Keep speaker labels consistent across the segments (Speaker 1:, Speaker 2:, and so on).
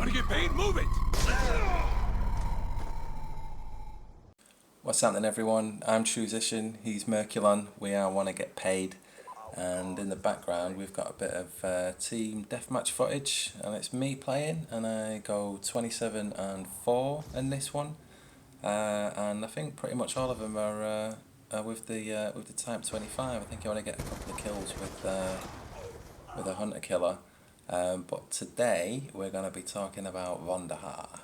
Speaker 1: Want to get paid? Move it!
Speaker 2: What's happening, everyone? I'm truesician, he's Merkulon, we are Want to Get Paid, and in the background we've got a bit of team deathmatch footage, and it's me playing, and I go 27 and 4 in this one, and I think pretty much all of them are with the Type 25. I think I want to get a couple of kills with a hunter killer, but today we're going to be talking about Vonderhaar.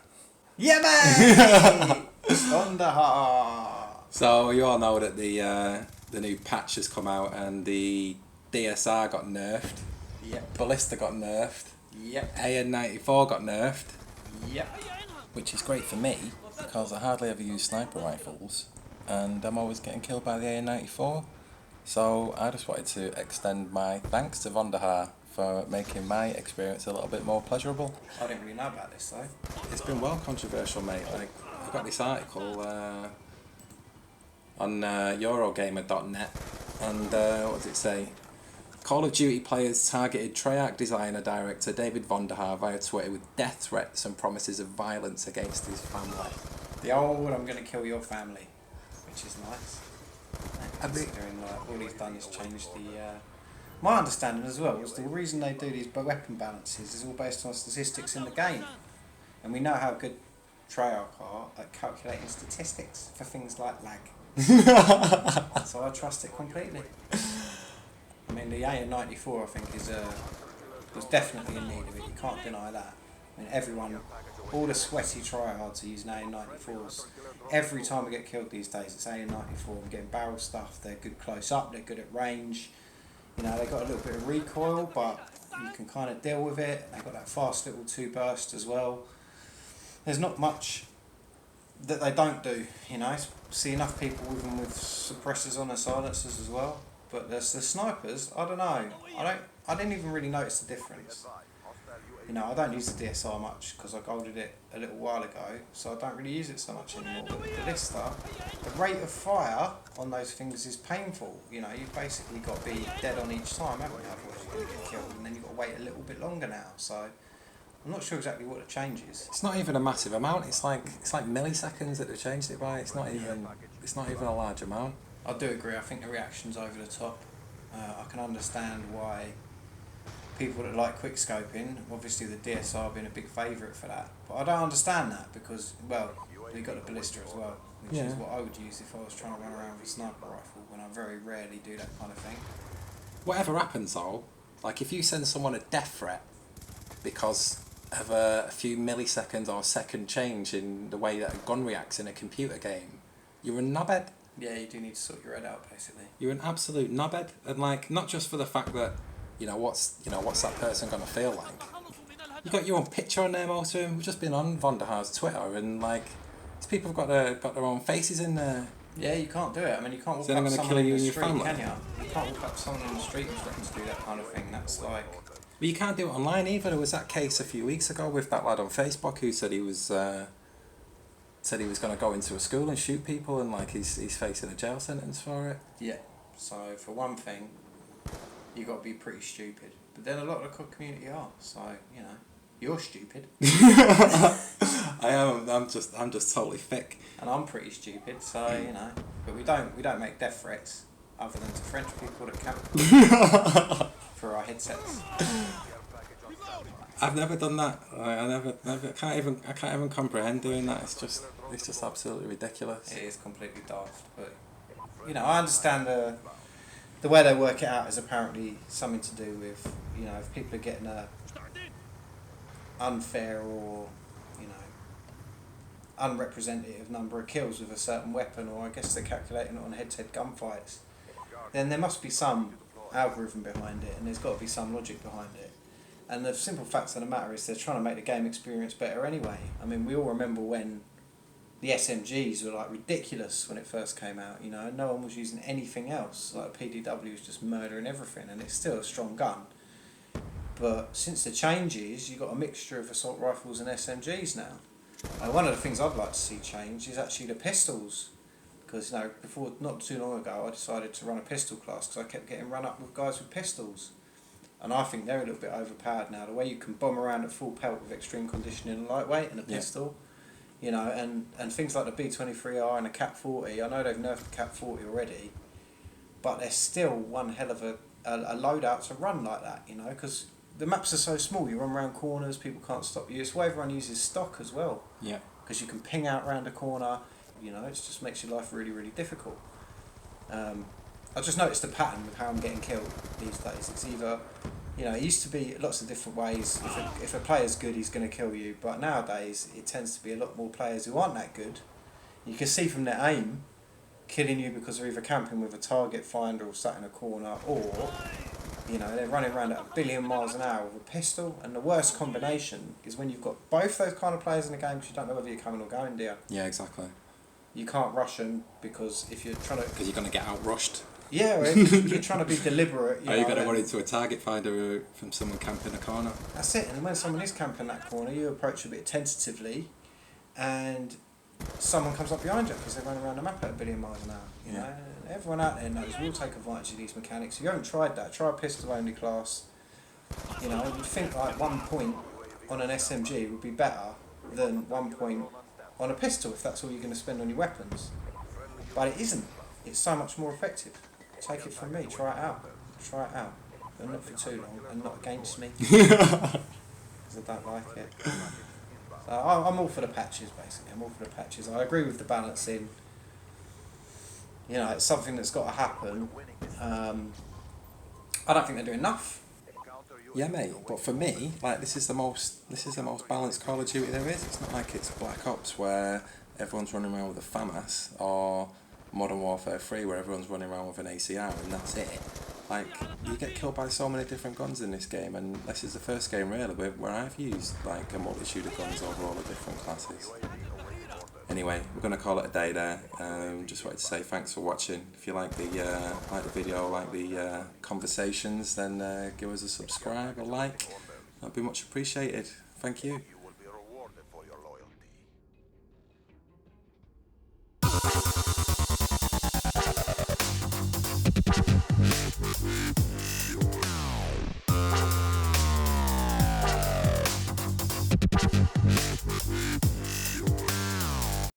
Speaker 3: Yeah, man! Vonderhaar!
Speaker 2: So you all know that the new patch has come out and the DSR got nerfed.
Speaker 3: Yep.
Speaker 2: Ballista got nerfed.
Speaker 3: Yep.
Speaker 2: AN94 got nerfed.
Speaker 3: Yep.
Speaker 2: Which is great for me because I hardly ever use sniper rifles and I'm always getting killed by the AN94. So I just wanted to extend my thanks to Vonderhaar for making my experience a little bit more pleasurable.
Speaker 3: I didn't really know about this though.
Speaker 2: It's been well controversial, mate. Like, I got this article on Eurogamer.net, and what does it say? Call of Duty players targeted Treyarch designer director David Vonderhaar via Twitter with death threats and promises of violence against his family.
Speaker 3: The old "I'm going to kill your family," which is nice. Considering all he's done is change the... My understanding as well was the reason they do these weapon balances is all based on statistics in the game. And we know how good Treyarch are at calculating statistics for things like lag. So I trust it completely. I mean, the AN94 I think was definitely in need of it, you can't deny that. I mean, everyone, all the sweaty tryhards are using AN94s. Every time we get killed these days it's AN94, we're getting barrel stuff, they're good close up, they're good at range. You know, they've got a little bit of recoil, but you can kind of deal with it. They've got that fast little 2-burst as well. There's not much that they don't do, you know. See enough people with them with suppressors on their silencers as well. But there's the snipers, I don't know. I didn't even really notice the difference. You know, I don't use the DSR much because I golded it a little while ago, so I don't really use it so much anymore. But the Ballista, the rate of fire on those things is painful. You know, you've basically got to be dead on each time, haven't you? Otherwise you're going to get killed, and then you've got to wait a little bit longer now. So I'm not sure exactly what the change is.
Speaker 2: It's not even a massive amount. It's like milliseconds that they've changed it by. It's not even a large amount.
Speaker 3: I do agree. I think the reaction's over the top. I can understand why people that like quick scoping, obviously the DSR being a big favourite for that, but I don't understand that because, well, we got the Ballista as well, which is what I would use if I was trying to run around with a sniper rifle, when I very rarely do that kind of thing.
Speaker 2: Whatever happens though, like if you send someone a death threat because of a few milliseconds or second change in the way that a gun reacts in a computer game, you're a knobhead.
Speaker 3: Yeah, you do need to sort your head out, basically.
Speaker 2: You're an absolute knobhead, and like not just for the fact that what's that person gonna feel like. You got your own picture on there, most of them. We've just been on Vonderhaar's Twitter, and like these people have got their own faces in there.
Speaker 3: Yeah, you can't do it. I mean, you can't walk
Speaker 2: So
Speaker 3: up
Speaker 2: gonna
Speaker 3: someone
Speaker 2: kill
Speaker 3: in
Speaker 2: you
Speaker 3: the
Speaker 2: and your
Speaker 3: street,
Speaker 2: family?
Speaker 3: can you? You can't walk up someone in the street and threaten to do that kind of thing. That's like...
Speaker 2: But you can't do it online either. There was that case a few weeks ago with that lad on Facebook who said he was going to go into a school and shoot people, and like he's facing a jail sentence for it.
Speaker 3: Yeah. So for one thing, you got to be pretty stupid. But then a lot of the community are. So you know, you're stupid.
Speaker 2: I am. I'm just totally thick.
Speaker 3: And I'm pretty stupid. So you know, but we don't make death threats other than to French people that camp for our headsets.
Speaker 2: I've never done that. I can't even comprehend doing that. It's just absolutely ridiculous.
Speaker 3: It is completely daft, but you know, I understand the way they work it out is apparently something to do with, you know, if people are getting a unfair or, you know, unrepresentative number of kills with a certain weapon, or I guess they're calculating it on head-to-head gunfights, then there must be some algorithm behind it, and there's got to be some logic behind it. And the simple fact of the matter is they're trying to make the game experience better anyway. I mean, we all remember when the SMGs were like ridiculous when it first came out, you know, no one was using anything else. Like PDW was just murdering everything, and it's still a strong gun. But since the changes, you've got a mixture of assault rifles and SMGs now. One of the things I'd like to see change is actually the pistols. Because, you know, before, not too long ago, I decided to run a pistol class because I kept getting run up with guys with pistols. And I think they're a little bit overpowered now. The way you can bomb around at full pelt with extreme conditioning and lightweight and a pistol, you know, and things like the B23R and a Cap 40. I know they've nerfed the Cap 40 already, but they're still one hell of a loadout to run like that, you know, because the maps are so small. You run around corners, people can't stop you. It's why everyone uses stock as well.
Speaker 2: Yeah.
Speaker 3: Because you can ping out round a corner, you know, it just makes your life really, really difficult. I just noticed a pattern with how I'm getting killed these days. It's either, you know, it used to be lots of different ways. If a player's good, he's going to kill you. But nowadays, it tends to be a lot more players who aren't that good. You can see from their aim, killing you because they're either camping with a target finder or sat in a corner, or, you know, they're running around at 1 billion miles an hour with a pistol. And the worst combination is when you've got both those kind of players in the game, because you don't know whether you're coming or going, do you?
Speaker 2: Yeah, exactly.
Speaker 3: You can't rush them because if you're trying to...
Speaker 2: Because you're going to get out-rushed.
Speaker 3: Yeah, or if you're trying to be deliberate.
Speaker 2: Are you going to run into a target finder from someone camping a corner?
Speaker 3: That's it. And when someone is camping that corner, you approach a bit tentatively, and someone comes up behind you because they're running around the map at 1 billion miles an hour. You know, and everyone out there knows we'll take advantage of these mechanics. If you haven't tried that, try a pistol only class. You know, you'd think like 1 point on an SMG would be better than 1 point on a pistol if that's all you're going to spend on your weapons. But it isn't. It's so much more effective. Take it from me, try it out. Try it out. But not for too long, and not against me. Because I don't like it. So I'm all for the patches, basically. I'm all for the patches. I agree with the balancing. You know, it's something that's got to happen. I don't think they do enough.
Speaker 2: Yeah, mate. But for me, like, this is the most balanced Call of Duty there is. It's not like it's Black Ops where everyone's running around with a FAMAS, or Modern Warfare 3 where everyone's running around with an ACR and that's it. Like, you get killed by so many different guns in this game, and this is the first game really where I've used like a multitude of guns over all the different classes. Anyway, we're going to call it a day there. Just wanted to say thanks for watching. If you like the video, like the conversations, then give us a subscribe, a like. That'd be much appreciated. Thank you.